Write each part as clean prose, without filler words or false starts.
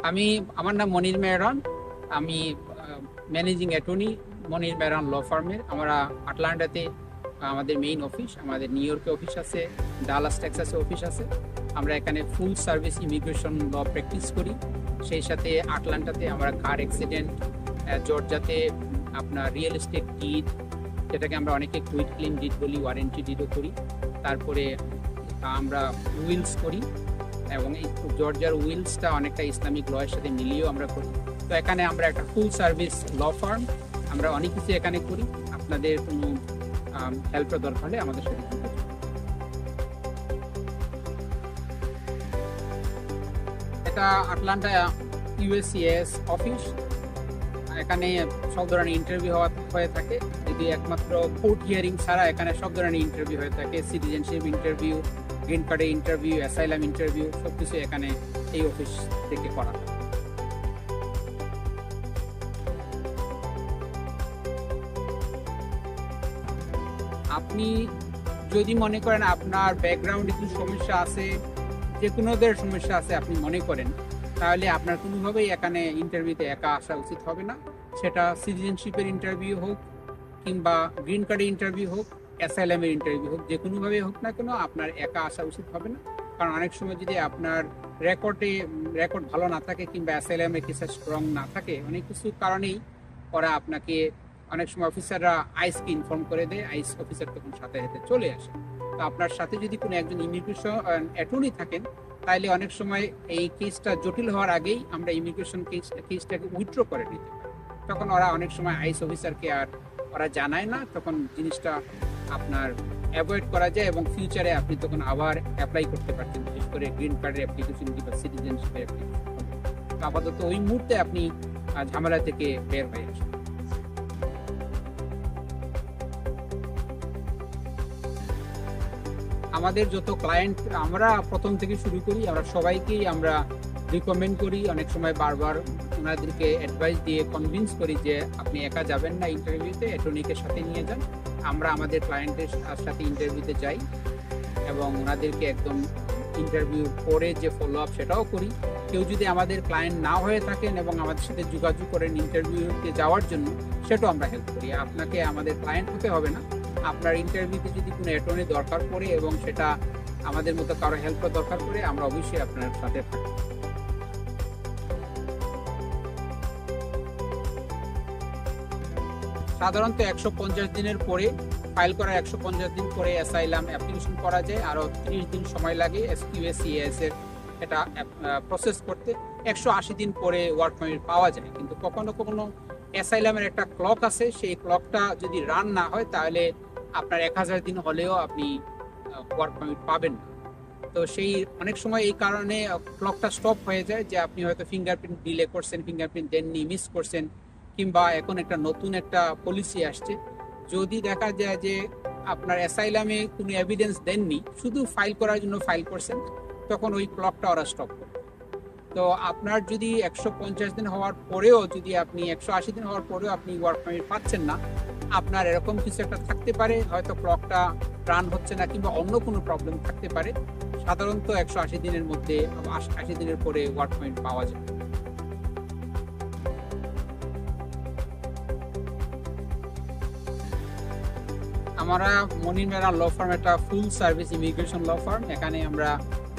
আমি আমার নাম মনির মেহরান। আমি managing attorney Monir Mehran law ফার্মের। আমরা আটলান্টাতে আমাদের মেইন অফিস, আমাদের নিউ ইয়র্কে অফিস আছে, ডালাস টেক্সাসে অফিস আছে। আমরা এখানে full service immigration law practice করি। সেই সাথে আটলান্টাতে আমরা কার অ্যাক্সিডেন্ট, জর্জিয়াতে আপনার রিয়েল এস্টেট ডিড, যেটাকে আমরা অনেকে কুইট ক্লেম ডিড বলি, ওয়ারেন্টি ডিডও করি। তারপরে আমরা উইলস করি, এবং এই জর্জিয়ার উইলসটা অনেকটা ইসলামিক ল এর সাথে মিলিয়েও আমরা করি। তো এখানে আমরা একটা ফুল সার্ভিস ল ফার্ম, আমরা অনেক কিছু এখানে করি। আপনাদের কোনো হেল্পের দরকার হলে আমাদের সাথে যোগাযোগ করুন। এটা আটলান্টা ইউএসসিএস অফিস। এখানে সব ধরনের ইন্টারভিউ হয়ে থাকে, যদি একমাত্র কোর্ট হিয়ারিং ছাড়া এখানে সব ধরনের ইন্টারভিউ হয়ে থাকে। সিটিজেনশিপ ইন্টারভিউ, গ্রিন কার্ডের ইন্টারভিউ, অ্যাসাইলাম ইন্টারভিউ, সবকিছু এখানে এই অফিস থেকে করা হয়। আপনি যদি মনে করেন আপনার ব্যাকগ্রাউন্ডে কিছু সমস্যা আছে, যে কোনো সমস্যা আছে আপনি মনে করেন, তাহলে আপনার কোনোভাবেই এখানে ইন্টারভিউতে একা আসা উচিত হবে না। সেটা সিটিজেনশিপের ইন্টারভিউ হোক, কিংবা গ্রিন কার্ডের ইন্টারভিউ হোক, অ্যাসাইলামের ইন্টারভিউ হোক, যে কোনোভাবে হোক না কেন আপনার একা আসা উচিত হবে না। কারণ অনেক সময় যদি আপনার রেকর্ড ভালো না থাকে, কিংবা অ্যাসাইলামের কিছু স্ট্রং না থাকে, অনেক কিছু কারণেই ওরা আপনাকে, অনেক সময় অফিসাররা আইসকে ইনফর্ম করে দেয়, আইস অফিসার তখন সাথে সাথে চলে আসে। তো আপনার সাথে যদি কোনো একজন ইমিগ্রেশন অ্যাটর্নি থাকেন, তাহলে অনেক সময় এই কেসটা জটিল হওয়ার আগেই আমরা ইমিগ্রেশন কেসটাকে উইথড্র করে নিতে পারি। তখন ওরা অনেক সময় আইস অফিসারকে আর ওরা জানায় না, তখন জিনিসটা আপনার অ্যাভয়েড করা যায়, এবং ফিউচারে আপনি তখন আবার অ্যাপ্লাই করতে পারছেন, বিশেষ করে গ্রিন কার্ডের অ্যাপ্লিকেশন কিংবা সিটিজেনশিপের অ্যাপ্লিকেশন। আপাতত ওই মুহূর্তে আপনি ঝামেলা থেকে বের হয়ে আসেন। আমাদের যত ক্লায়েন্ট আমরা প্রথম থেকে শুরু করি, আমরা সবাইকেই আমরা রিকমেন্ড করি, অনেক সময় বারবার ওনাদেরকে অ্যাডভাইস দিয়ে কনভিন্স করি যে আপনি একা যাবেন না ইন্টারভিউতে, অ্যাটর্নিকে সাথে নিয়ে যান। আমরা আমাদের ক্লায়েন্টের সাথে ইন্টারভিউতে যাই, এবং ওনাদেরকে একদম ইন্টারভিউ পরে যে ফলো আপ সেটাও করি। কেউ যদি আমাদের ক্লায়েন্ট না হয়ে থাকেন এবং আমাদের সাথে যোগাযোগ করেন ইন্টারভিউতে যাওয়ার জন্য, সেটাও আমরা হেল্প করি। আপনাকে আমাদের ক্লায়েন্ট হতে হবে না, আপনার ইন্টারভিউতে যদি কোনো অ্যাটর্নি দরকার পড়ে এবং সেটা আমাদের মতো কারো হেল্পের দরকার পড়ে, আমরা অবশ্যই আপনার সাথে থাকি। সাধারণত 150 দিনের পরে, ফাইল করার 150 দিন পরে অ্যাসাইলাম অ্যাপ্লিকেশন করা যায়। আরও 30 দিন সময় লাগে এসকিউএসসিএস এর এটা প্রসেস করতে। 180 দিন পরে ওয়ার্ক পারমিট পাওয়া যায়। কিন্তু কখনো কখনো অ্যাসাইলামের একটা ক্লক আছে, সেই ক্লকটা যদি রান না হয়, তাহলে আপনার 1000 দিন হলেও আপনি ওয়ার্ক পারমিট পাবেন না। তো সেই অনেক সময় এই কারণে ক্লকটা স্টপ হয়ে যায়, যে আপনি হয়তো ফিঙ্গারপ্রিন্ট ডিলে করছেন, ফিঙ্গারপ্রিন্ট দেননি, মিস করছেন, কিংবা এখন একটা নতুন একটা পলিসি আসছে, যদি দেখা যায় যে আপনার অ্যাসাইলামে কোনো এভিডেন্স দেননি, শুধু ফাইল করার জন্য ফাইল করছেন, তখন ওই ক্লকটা ওরা স্টপ করে। তো আপনার যদি 150 দিন হওয়ার পরেও, যদি আপনি 180 দিন হওয়ার পরেও আপনি ওয়ার্ক পারমিট পাচ্ছেন না, আপনার এরকম কিছু একটা থাকতে পারে, হয়তো ক্লকটা রান হচ্ছে না, কিংবা অন্য কোনো প্রবলেম থাকতে পারে। সাধারণত 180 দিনের মধ্যে, 80 দিনের পরে ওয়ার্ক পারমিট পাওয়া যায়। আমরা মনির মেহরান ল ফার্ম একটা full service immigration law firm. এখানে আমরা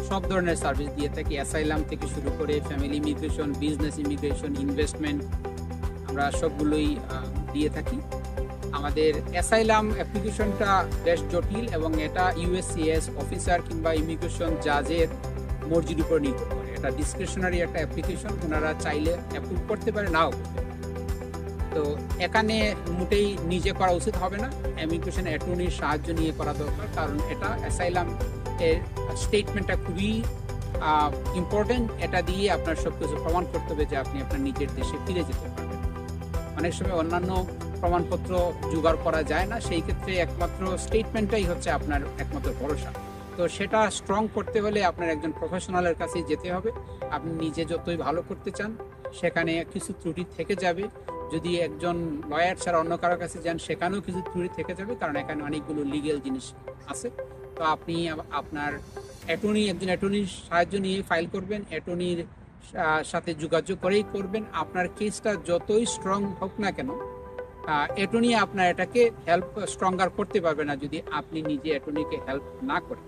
সব ধরনের সার্ভিস দিয়ে থাকি, অ্যাসাইলাম থেকে শুরু করে family immigration, business immigration, investment, আমরা সবগুলোই দিয়ে থাকি। আমাদের অ্যাসাইলাম অ্যাপ্লিকেশনটা বেশ জটিল, এবং এটা ইউএসসিএস অফিসার কিংবা ইমিগ্রেশন জাজের মর্জির উপর নির্ভর করে। এটা ডিসক্রিপশনারি একটা অ্যাপ্লিকেশন, ওনারা চাইলে অ্যাপ্রুভ করতে পারে, নাও করতে পারে। তো এখানে মোটেই নিজে করা উচিত হবে না, ইমিগ্রেশন অ্যাটর্নির সাহায্য নিয়ে করা দরকার। কারণ এটা অ্যাসাইলাম এর স্টেটমেন্টটা খুবই ইম্পর্টেন্ট। এটা দিয়ে আপনার সব কিছু প্রমাণ করতে হবে যে আপনি আপনার নিজের দেশে ফিরে যেতে পারবেন। অনেক সময় অন্যান্য প্রমাণপত্র জোগাড় করা যায় না, সেই ক্ষেত্রে একমাত্র স্টেটমেন্টটাই হচ্ছে আপনার একমাত্র ভরসা। তো সেটা স্ট্রং করতে হলে আপনার একজন প্রফেশনালের কাছে যেতে হবে। আপনি নিজে যতই ভালো করতে চান, সেখানে কিছু ত্রুটি থেকে যাবে। যদি একজন লয়ার ছাড়া অন্য কারোর কাছে যান, সেখানেও কিছু ত্রুটি থেকে যাবে, কারণ এখানে অনেকগুলো লিগেল জিনিস আছে। তো আপনি আপনার একজন অ্যাটর্নির সাহায্য নিয়ে ফাইল করবেন। অ্যাটর্নির সাথে যোগাযোগ করেই করবেন। আপনার কেসটা যতই স্ট্রং হোক না কেন, অ্যাটর্নি আপনার এটাকে হেল্প স্ট্রঙ্গার করতে পারবে না যদি আপনি নিজে অ্যাটর্নিকে হেল্প না করেন।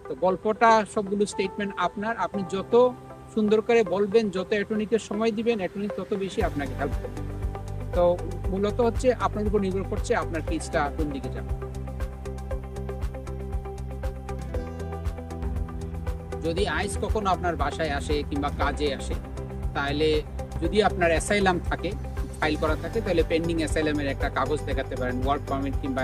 তো গল্পটা সবগুলো স্টেটমেন্ট আপনার। আপনি যত সুন্দর করে বলবেন, যত অ্যাটর্নিকে সময় দিবেন, অ্যাটর্নি তত বেশি আপনাকে হেল্প করবে। তো মূলত হচ্ছে আপনার উপর নির্ভর করছে আপনার কেসটা কোন দিকে যাবে। যদি আইস কখনো আপনার বাসায় আসে কিংবা কাজে আসে, তাহলে যদি আপনার অ্যাসাইলাম থাকে, ফাইল করা থাকে, তাহলে পেন্ডিং অ্যাসাইলামের একটা কাগজ দেখাতে পারেন, ওয়ার্ক পারমিট কিংবা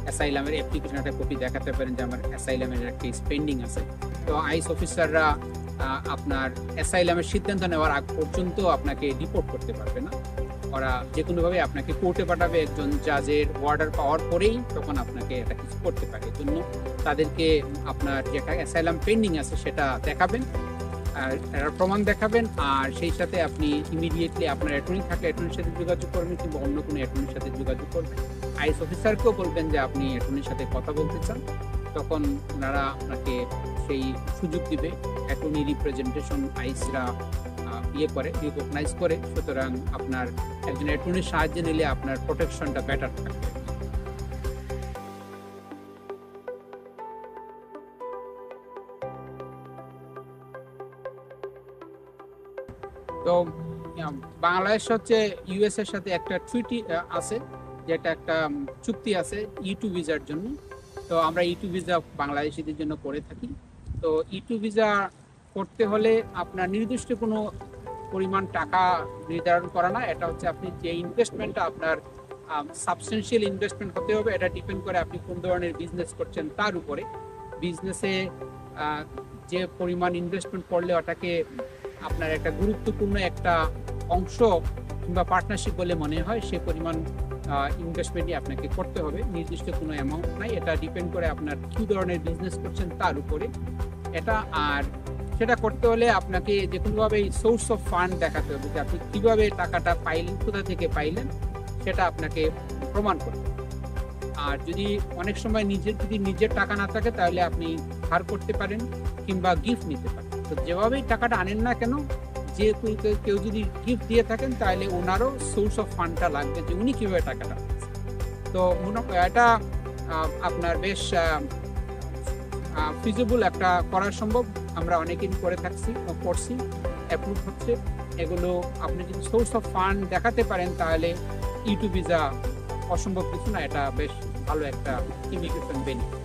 অ্যাসাইলামের অ্যাপ্লিকেশন একটা কপি দেখাতে পারেন যে আমার অ্যাসাইলামের একটা কেস পেন্ডিং আছে। তো আইস অফিসাররা আপনার অ্যাসাইলামের সিদ্ধান্ত নেওয়ার আগ পর্যন্ত আপনাকে রিপোর্ট করতে পারবে না। ওরা যে কোনোভাবে আপনাকে কোর্টে পাঠাবে, একজন জাজের অর্ডার পাওয়ার পরেই তখন আপনাকে এটা কিছু করতে পারে। এই জন্য তাদেরকে আপনার যেটা অ্যাসাইলাম পেন্ডিং আছে সেটা দেখাবেন, আর প্রমাণ দেখাবেন, আর সেই সাথে আপনি ইমিডিয়েটলি আপনার অ্যাটর্নি থাকলে অ্যাটর্নির সাথে যোগাযোগ করবেন কিংবা অন্য কোনো অ্যাটর্নির সাথে যোগাযোগ করবেন। আইস অফিসারকেও বলবেন যে আপনি অ্যাটর্নির সাথে কথা বলতে চান, তখন ওনারা আপনাকে সেই সুযোগ দিবে। অ্যাটর্নি রিপ্রেজেন্টেশন আইসরা করে, রিকগনাইজ করে। সুতরাং আপনার একজন অ্যাটর্নির সাহায্য নিলে আপনার প্রোটেকশনটা বেটার থাকবে। তো বাংলাদেশ হচ্ছে ইউএস এর সাথে একটা ট্রিটি আছে, যেটা একটা চুক্তি আছে E2 ভিসার জন্য। তো আমরা E2 ভিসা বাংলাদেশিদের জন্য করে থাকি। তো E2 ভিসা করতে হলে আপনার নির্দিষ্ট কোনো পরিমাণ টাকা নির্ধারণ করা না। এটা হচ্ছে আপনি যে ইনভেস্টমেন্টটা আপনার সাবস্টেন্সিয়াল ইনভেস্টমেন্ট হতে হবে। এটা ডিপেন্ড করে আপনি কোন ধরনের বিজনেস করছেন তার উপরে। বিজনেসে যে পরিমাণ ইনভেস্টমেন্ট করলে ওটাকে আপনার একটা গুরুত্বপূর্ণ একটা অংশ কিংবা পার্টনারশিপ বলে মনে হয়, সে পরিমাণ ইনভেস্টমেন্টই আপনাকে করতে হবে। নির্দিষ্ট কোনো অ্যামাউন্ট নাই, এটা ডিপেন্ড করে আপনার কী ধরনের বিজনেস করছেন তার উপরে এটা। আর সেটা করতে হলে আপনাকে যে কোনোভাবে সোর্স অফ ফান্ড দেখাতে হবে, যে আপনি কীভাবে টাকাটা পাইলেন, কোথা থেকে পাইলেন, সেটা আপনাকে প্রমাণ করতে হবে। আর যদি অনেক সময় নিজের টাকা না থাকে, তাহলে আপনি ধার করতে পারেন কিংবা গিফট নিতে পারেন। তো যেভাবেই টাকাটা আনেন না কেন, যে কেউ যদি গিফট দিয়ে থাকেন, তাহলে ওনারও সোর্স অফ ফান্ডটা লাগবে যে উনি কীভাবে টাকাটা। তো এটা আপনার বেশ ফিজিবল একটা করা সম্ভব। আমরা অনেকেই করে করছি, অ্যাপ্রুভ হচ্ছে। এগুলো আপনি যদি সোর্স অফ ফান্ড দেখাতে পারেন, তাহলে E2 ভিসা অসম্ভব কিছু না। এটা বেশ ভালো একটা ইমিগ্রেশন বেনিফিট।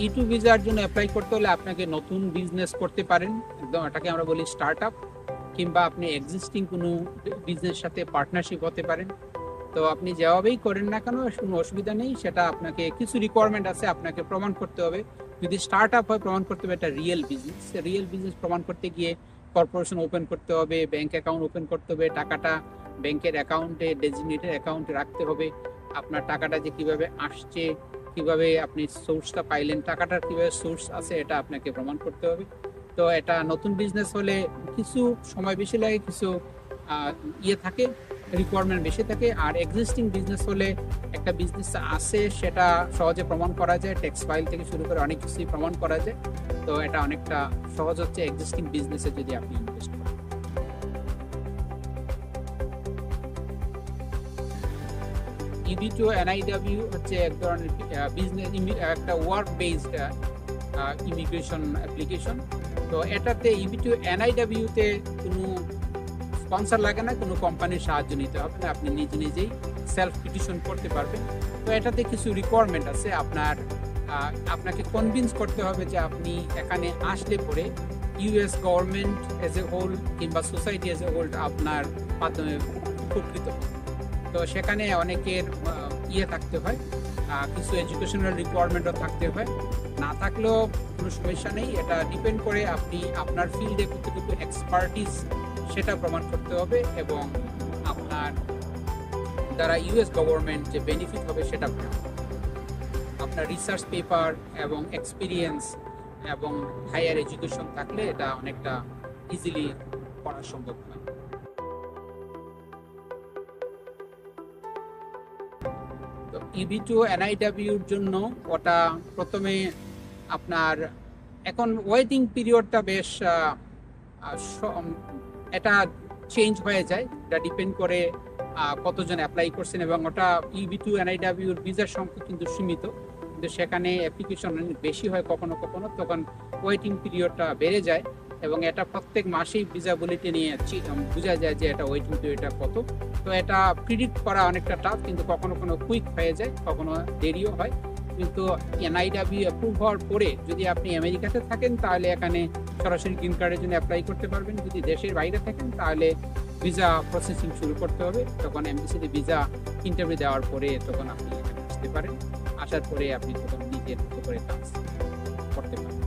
E2 ভিসার জন্য অ্যাপ্লাই করতে হলে আপনাকে নতুন বিজনেস করতে পারেন, একদম এটাকে আমরা বলি স্টার্ট আপ, কিংবা আপনি এক্সিস্টিং কোনো বিজনেস সাথে পার্টনারশিপ হতে পারেন। তো আপনি যেভাবেই করেন না কেন, কোনো অসুবিধা নেই। সেটা আপনাকে কিছু রিকোয়ারমেন্ট আছে, আপনাকে প্রমাণ করতে হবে। যদি স্টার্ট আপ হয়, প্রমাণ করতে হবে এটা রিয়েল বিজনেস প্রমাণ করতে গিয়ে কর্পোরেশন ওপেন করতে হবে, ব্যাংক অ্যাকাউন্ট ওপেন করতে হবে, টাকাটা ব্যাংকের অ্যাকাউন্টে, ডেজিগনেটেড অ্যাকাউন্টে রাখতে হবে। আপনার টাকাটা যে কিভাবে আসছে, কিভাবে আপনি সোর্সটা পাইলেন, টাকাটার কিভাবে সোর্স আছে, এটা আপনাকে প্রমাণ করতে হবে। তো এটা নতুন বিজনেস হলে কিছু সময় বেশি লাগে, কিছু থাকে, রিকোয়ারমেন্ট বেশি থাকে। আর এক্সিস্টিং বিজনেস হলে একটা বিজনেস আছে সেটা সহজে প্রমাণ করা যায়, ট্যাক্স ফাইল থেকে শুরু করে অনেক কিছুই প্রমাণ করা যায়। তো এটা অনেকটা সহজ হচ্ছে এক্সিস্টিং বিজনেসে যদি আপনি ইনভেস্ট করেন। EB2 NIW হচ্ছে এক ধরনের বিজনেস, একটা ওয়ার্ক বেসড ইমিগ্রেশন অ্যাপ্লিকেশন। তো এটাতে EB2 NIW তে কোনো স্পন্সর লাগে না, কোনো কোম্পানির সাহায্য নিতে হবে না, আপনি নিজেই সেলফ পিটিশন করতে পারবেন। তো এটাতে কিছু রিকোয়ারমেন্ট আছে। আপনাকে কনভিন্স করতে হবে যে আপনি এখানে আসলে পরে US government as a whole কিংবা সোসাইটি এজ এ হোল আপনার মাধ্যমে উপকৃত হবে। তো সেখানে অনেকের থাকতে হয়, কিছু এডুকেশনাল রিকোয়ারমেন্টও থাকতে হয়। না থাকলেও কোনো সমস্যা নেই, এটা ডিপেন্ড করে আপনি আপনার ফিল্ডে কতটুকু এক্সপার্টিস সেটা প্রমাণ করতে হবে, এবং আপনার দ্বারা US গভর্নমেন্ট যে বেনিফিট হবে সেটা আপনার রিসার্চ পেপার এবং এক্সপিরিয়েন্স এবং হায়ার এডুকেশন থাকলে এটা অনেকটা ইজিলি করা সম্ভব হয়। তো EB2 NIW-র জন্য ওটা প্রথমে আপনার এখন ওয়েটিং পিরিয়ডটা বেশ এটা চেঞ্জ হয়ে যায়, এটা ডিপেন্ড করে কতজন অ্যাপ্লাই করছেন, এবং ওটা EB2 NIW-র ভিসার সংখ্যা কিন্তু সীমিত, কিন্তু সেখানে অ্যাপ্লিকেশন বেশি হয় কখনো কখনো, তখন ওয়েটিং পিরিয়ডটা বেড়ে যায়, এবং এটা প্রত্যেক মাসেই ভিসা বুলেটিনে বোঝা যায় যে এটা ওয়েটিং পিরিয়ডটা কত। তো এটা প্রিডিক্ট করা অনেকটা টাফ, কিন্তু কখনো কোনো কুইক হয়ে যায়, কখনো দেরিও হয়। কিন্তু NIW অ্যাপ্রুভ হওয়ার পরে যদি আপনি আমেরিকাতে থাকেন তাহলে এখানে সরাসরি গ্রিন কার্ডের জন্য অ্যাপ্লাই করতে পারবেন। যদি দেশের বাইরে থাকেন তাহলে ভিসা প্রসেসিং শুরু করতে হবে, তখন এমবিসিতে ভিসা ইন্টারভিউ দেওয়ার পরে তখন আপনি এখানে আসতে পারেন, আসার পরে আপনি তখন নিজের মতো করে কাজ করতে পারেন।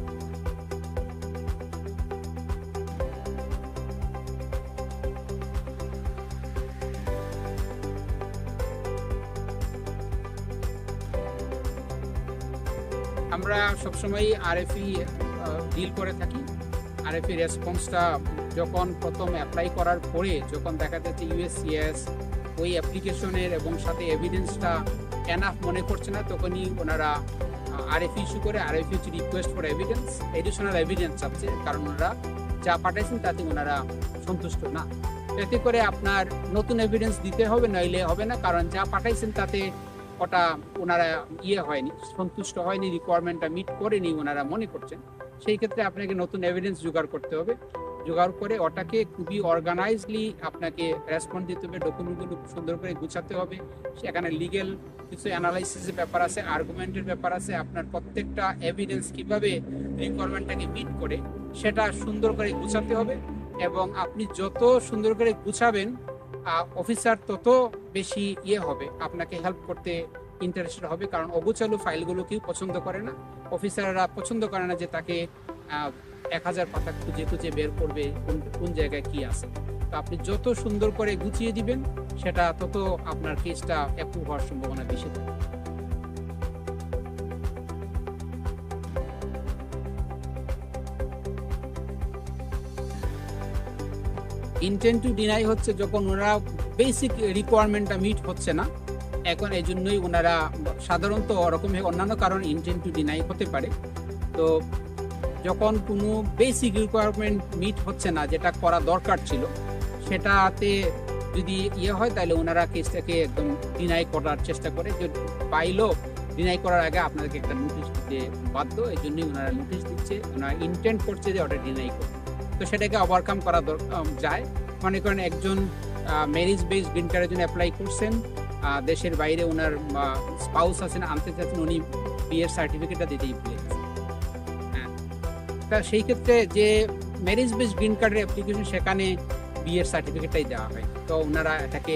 আমরা সবসময় RFE ডিল করে থাকি। RFE রেসপন্সটা যখন প্রথম অ্যাপ্লাই করার পরে যখন দেখা যাচ্ছে USCIS ওই অ্যাপ্লিকেশনের এবং সাথে এভিডেন্সটা এনাফ মনে করছে না, তখনই ওনারা RFE ইস্যু করে। RFE হচ্ছে request for evidence, additional evidence চাচ্ছে, কারণ ওনারা যা পাঠাইছেন তাতে ওনারা সন্তুষ্ট না। এতে করে আপনার নতুন এভিডেন্স দিতে হবে, নইলে হবে না, কারণ যা পাঠাইছেন তাতে ওটা ওনারা হয়নি, সন্তুষ্ট হয়নি, রিকোয়ারমেন্টটা মিট করেনি ওনারা মনে করছেন। সেই ক্ষেত্রে আপনাকে নতুন এভিডেন্স জোগাড় করতে হবে, জোগাড় করে ওটাকে খুবই অর্গানাইজলি আপনাকে রেসপন্স দিতে হবে, ডকুমেন্টগুলো সুন্দর করে গুছাতে হবে। সেখানে লিগেল কিছু অ্যানালাইসিসের ব্যাপার আছে, আর্গুমেন্টের ব্যাপার আছে, আপনার প্রত্যেকটা এভিডেন্স কিভাবে রিকোয়ারমেন্টটাকে মিট করে সেটা সুন্দর করে গুছাতে হবে। এবং আপনি যত সুন্দর করে গুছাবেন অফিসার তত বেশি হবে, আপনাকে হেল্প করতে ইন্টারেস্টেড হবে, কারণ অগোছালো ফাইলগুলো কেউ পছন্দ করে না। অফিসাররা পছন্দ করে না যে তাকে 1000 পাতা খুঁজে খুঁজে বের করবে কোন জায়গায় কি আছে। তো আপনি যত সুন্দর করে গুছিয়ে দিবেন সেটা তত আপনার কেসটা অ্যাপ্রুভ হওয়ার সম্ভাবনা বেশি থাকে। ইন্টেন্ট টু ডিনাই হচ্ছে যখন ওনারা বেসিক রিকোয়ারমেন্টটা মিট হচ্ছে না, এখন এই জন্যই ওনারা সাধারণত ওরকম অন্যান্য কারণ ইন্টেন্ট টু ডিনাই হতে পারে। তো যখন কোনো বেসিক রিকোয়ারমেন্ট মিট হচ্ছে না, যেটা করা দরকার ছিল, সেটাতে যদি হয় তাহলে ওনারা কেসটাকে একদম ডিনাই করার চেষ্টা করে, যে পাইলেও ডিনাই করার আগে আপনাদেরকে একটা নোটিশ দিতে বাধ্য, এই জন্যই ওনারা নোটিশ দিচ্ছে, ওনারা ইন্টেন্ট করছে যে ওটা ডিনাই করবে। তো সেটাকে ওভারকাম করা যায়। মনে করেন একজন ম্যারেজ বেসড গ্রিন কার্ডের জন্য অ্যাপ্লাই করছেন, দেশের বাইরে ওনার স্পাউস আছেন, আনতে চাচ্ছেন, উনি বিয়ের সার্টিফিকেটটা দিতেই ভুলে গেছেন। হ্যাঁ, তা সেই ক্ষেত্রে যে ম্যারেজ বেসড গ্রিন কার্ডের অ্যাপ্লিকেশন, সেখানে বিয়ের সার্টিফিকেটটাই দেওয়া হয়। তো ওনারা এটাকে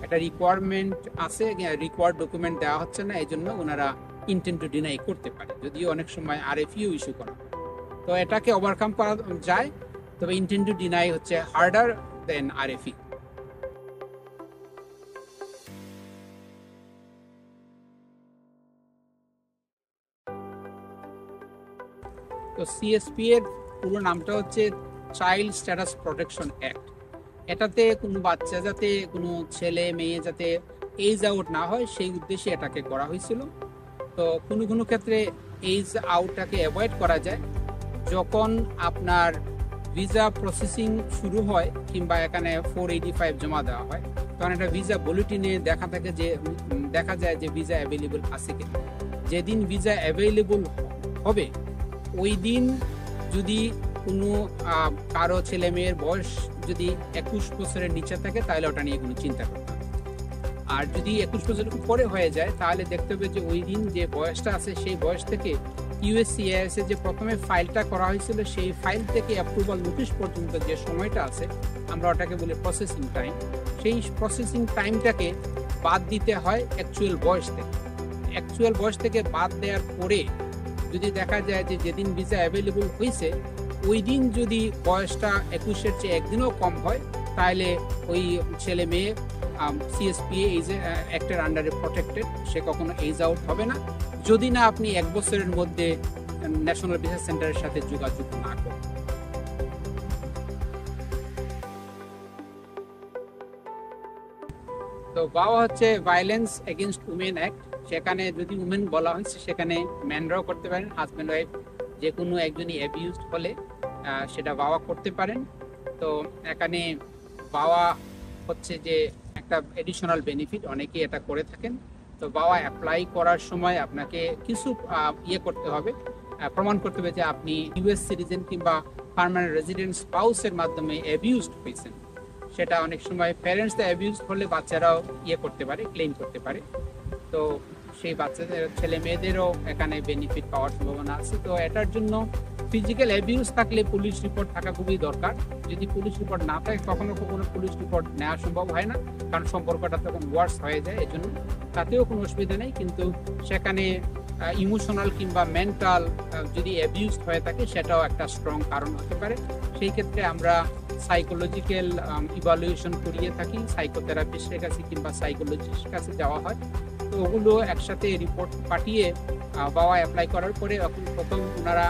একটা রিকোয়ারমেন্ট আছে, রিকোয়ার্ড ডকুমেন্ট দেওয়া হচ্ছে না, এই জন্য ওনারা ইন্টেন্ট টু ডিনাই করতে পারে, যদিও অনেক সময় RFE ইস্যু করা। তো এটাকে ওভারকাম করা যায়, তবে ইন্টেন্ট টু ডিনাই হচ্ছে হার্ডার দেন RFE। তো CSP এর পুরো নামটা হচ্ছে চাইল্ড স্ট্যাটাস প্রোটেকশন অ্যাক্ট। এটাতে কোনো বাচ্চা যাতে, কোনো ছেলে মেয়ে যাতে এজ আউট না হয়, সেই উদ্দেশ্যে এটাকে করা হয়েছিল। তো কোনো কোনো ক্ষেত্রে এজ আউটটাকে অ্যাভয়েড করা যায় যখন আপনার ভিসা প্রসেসিং শুরু হয় কিংবা এখানে 485 জমা দেওয়া হয়, তখন একটা ভিসা বুলেটিনে দেখা যায় যে ভিসা অ্যাভেলেবল আছে কিনা। যেদিন ভিসা অ্যাভেলেবল হবে ওই দিন যদি কোনো কারো ছেলে মেয়ের বয়স যদি 21 বছরের নিচে থাকে তাহলে ওটা নিয়ে কোনো চিন্তা করতে হবে। আর যদি 21 বছরের উপরে হয়ে যায় তাহলে দেখতে হবে যে ওই দিন যে বয়সটা আছে সেই বয়স থেকে USCIS যে প্রথমে ফাইলটা করা হয়েছিল সেই ফাইল থেকে অ্যাপ্রুভাল নোটিশ পর্যন্ত যে সময়টা আছে, আমরা ওটাকে বলি প্রসেসিং টাইম, সেই প্রসেসিং টাইমটাকে বাদ দিতে হয় অ্যাকচুয়াল বয়স থেকে। অ্যাকচুয়াল বয়স থেকে বাদ দেওয়ার পরে যদি দেখা যায় যে যেদিন ভিসা অ্যাভেলেবল হয়েছে ওই দিন যদি বয়সটা 21-এর চেয়ে একদিনও কম হয়, তাহলে ওই ছেলে মেয়ে CSPA অ্যাক্টের আন্ডারে প্রটেক্টেড, সে কখনো এজ আউট হবে না, যদি না আপনি 1 বছরের মধ্যে ন্যাশনাল ভিসা সেন্টারের সাথে যোগাযোগ না করেন। তো বাবা হচ্ছে ভায়োলেন্স এগেইনস্ট উমেন অ্যাক্ট, সেখানে যদি উমেন বলা হয়েছে সেখানে ম্যানরাও করতে পারেন, হাজব্যান্ড ওয়াইফ যে কোনো একজনই অ্যাবিউজড হলে সেটা বাবা করতে পারেন। তো এখানে বাবা হচ্ছে যে একটা এডিশনাল বেনিফিট, অনেকেই এটা করে থাকেন। তো বাবা অ্যাপ্লাই করার সময় আপনাকে কিছু ইয়ে করতে হবে, প্রমাণ করতে হবে যে আপনি ইউএস সিটিজেন কিংবা পার্মানেন্ট রেজিডেন্ট স্পাউসের মাধ্যমে অ্যাবিউজড হয়েছেন। সেটা অনেক সময় প্যারেন্টস অ্যাবিউজড হলে বাচ্চারাও ইয়ে করতে পারে, ক্লেম করতে পারে। তো সেই বাচ্চাদের ছেলে মেয়েদেরও এখানে বেনিফিট পাওয়ার সম্ভাবনা আছে। তো এটার জন্য ফিজিক্যাল অ্যাবিউজ থাকলে পুলিশ রিপোর্ট থাকা খুবই দরকার। যদি পুলিশ রিপোর্ট না থাকে কখনো কখনো পুলিশ রিপোর্ট নেওয়া সম্ভব হয় না, কারণ সম্পর্কটা তখন ওয়ার্স হয়ে যায়, এজন্য তাতেও কোনো অসুবিধা নেই। কিন্তু সেখানে ইমোশনাল কিংবা মেন্টাল যদি অ্যাবিউজ হয়ে থাকে সেটাও একটা স্ট্রং কারণ হতে পারে। সেই ক্ষেত্রে আমরা সাইকোলজিক্যাল ইভালুয়েশন করিয়ে থাকি, সাইকোথেরাপিস্টের কাছে কিংবা সাইকোলজিস্টের কাছে যাওয়া হয়। তো ওগুলো একসাথে রিপোর্ট পাঠিয়ে বাবা অ্যাপ্লাই করার পরে প্রথম ওনারা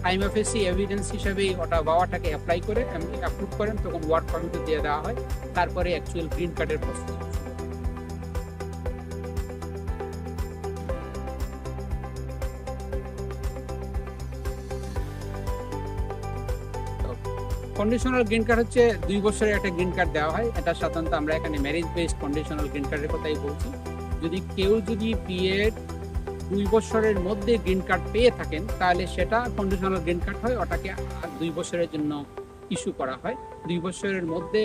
প্রাইম অফিসি এভিডেন্স হিসেবে ওটা বাবাটাকে অ্যাপ্লাই করে অ্যাপ্রুভ করেন, তখন ওয়ার্ক পারমিট দিয়ে দেওয়া হয়। তারপরে অ্যাকচুয়াল গ্রিন কার্ডের প্রসেস। কন্ডিশনাল গ্রিন কার্ড হচ্ছে 2 বছরের একটা গ্রিন কার্ড দেওয়া হয়। এটা সাধারণত আমরা এখানে ম্যারেজ বেসড কন্ডিশনাল গ্রিন কার্ডের কথাই বলছি। কেউ যদি বিয়ের 2 বছরের মধ্যে গ্রিন কার্ড পেয়ে থাকেন তাহলে সেটা কন্ডিশনাল গ্রিন কার্ড হয়, ওটাকে 2 বছরের জন্য ইস্যু করা হয়। 2 বছরের মধ্যে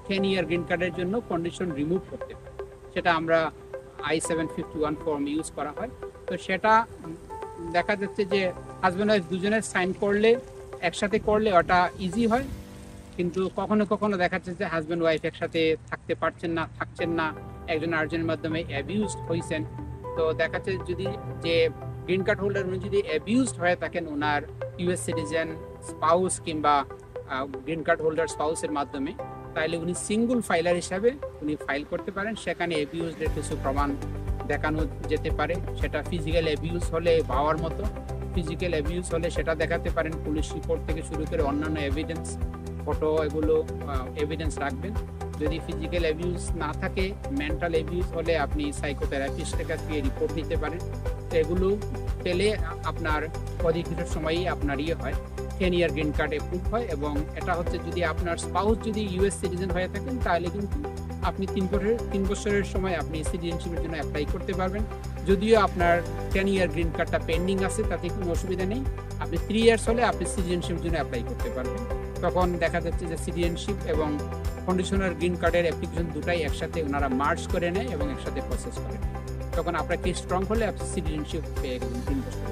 10 ইয়ার গ্রিন কার্ডের জন্য কন্ডিশন রিমুভ করতে হয়, সেটা আমরা I-751 ফর্ম ইউজ করা হয়। তো সেটা দেখা যাচ্ছে যে হাজব্যান্ড ওয়াইফ দুজনের সাইন করলে, একসাথে করলে ওটা ইজি হয়। কিন্তু কখনো কখনো দেখা যাচ্ছে যে হাজব্যান্ড ওয়াইফ একসাথে থাকতে থাকছেন না, একজন আরেকজনের মাধ্যমে অ্যাবিউজড হয়েছেন। তো দেখা যাচ্ছে যদি যে গ্রিন কার্ড হোল্ডার উনি যদি অ্যাবিউজড হয়ে থাকেন ওনার ইউএস সিটিজেন স্পাউস কিংবা গ্রিন কার্ড হোল্ডার স্পাউসের মাধ্যমে, তাহলে উনি সিঙ্গল ফাইলার হিসাবে উনি ফাইল করতে পারেন। সেখানে অ্যাবিউজডের কিছু প্রমাণ দেখানো যেতে পারে। সেটা ফিজিক্যাল অ্যাবিউজ হলে বাবার মতো, ফিজিক্যাল অ্যাবিউজ হলে সেটা দেখাতে পারেন। পুলিশ রিপোর্ট থেকে শুরু করে অন্যান্য এভিডেন্স, ফটো, এগুলো এভিডেন্স রাখবেন। যদি ফিজিক্যাল অ্যাবিউজ না থাকে, মেন্টাল অ্যাবিউজ হলে আপনি সাইকোথেরাপিস্টের কাছ থেকে রিপোর্ট নিতে পারেন। তো এগুলো পেলে আপনার অধিক কিছু সময়ই আপনার হয় 10 ইয়ার গ্রিন কার্ড অ্যাপ্রুভ হয়। এবং এটা হচ্ছে যদি আপনার স্পাউস যদি ইউএস সিটিজেন হয়ে থাকেন তাহলে কিন্তু আপনি 3 বছরের সময় আপনি সিটিজেনশিপের জন্য অ্যাপ্লাই করতে পারবেন। যদিও আপনার 10 ইয়ার গ্রিন কার্ডটা পেন্ডিং আছে, তাতে কোনো অসুবিধা নেই। আপনি 3 ইয়ার্স হলে আপনি সিটিজেনশিপের জন্য অ্যাপ্লাই করতে পারবেন। তখন দেখা যাচ্ছে যে সিটিজেনশিপ এবং কন্ডিশনাল গ্রিন কার্ডের অ্যাপ্লিকেশন দুটাই একসাথে ওনারা মার্জ করে নেয় এবং একসাথে প্রসেস করে। তখন আপনার কেস স্ট্রং হলে আপনি সিটিজেনশিপ পেয়ে গেলেন 3 বছর।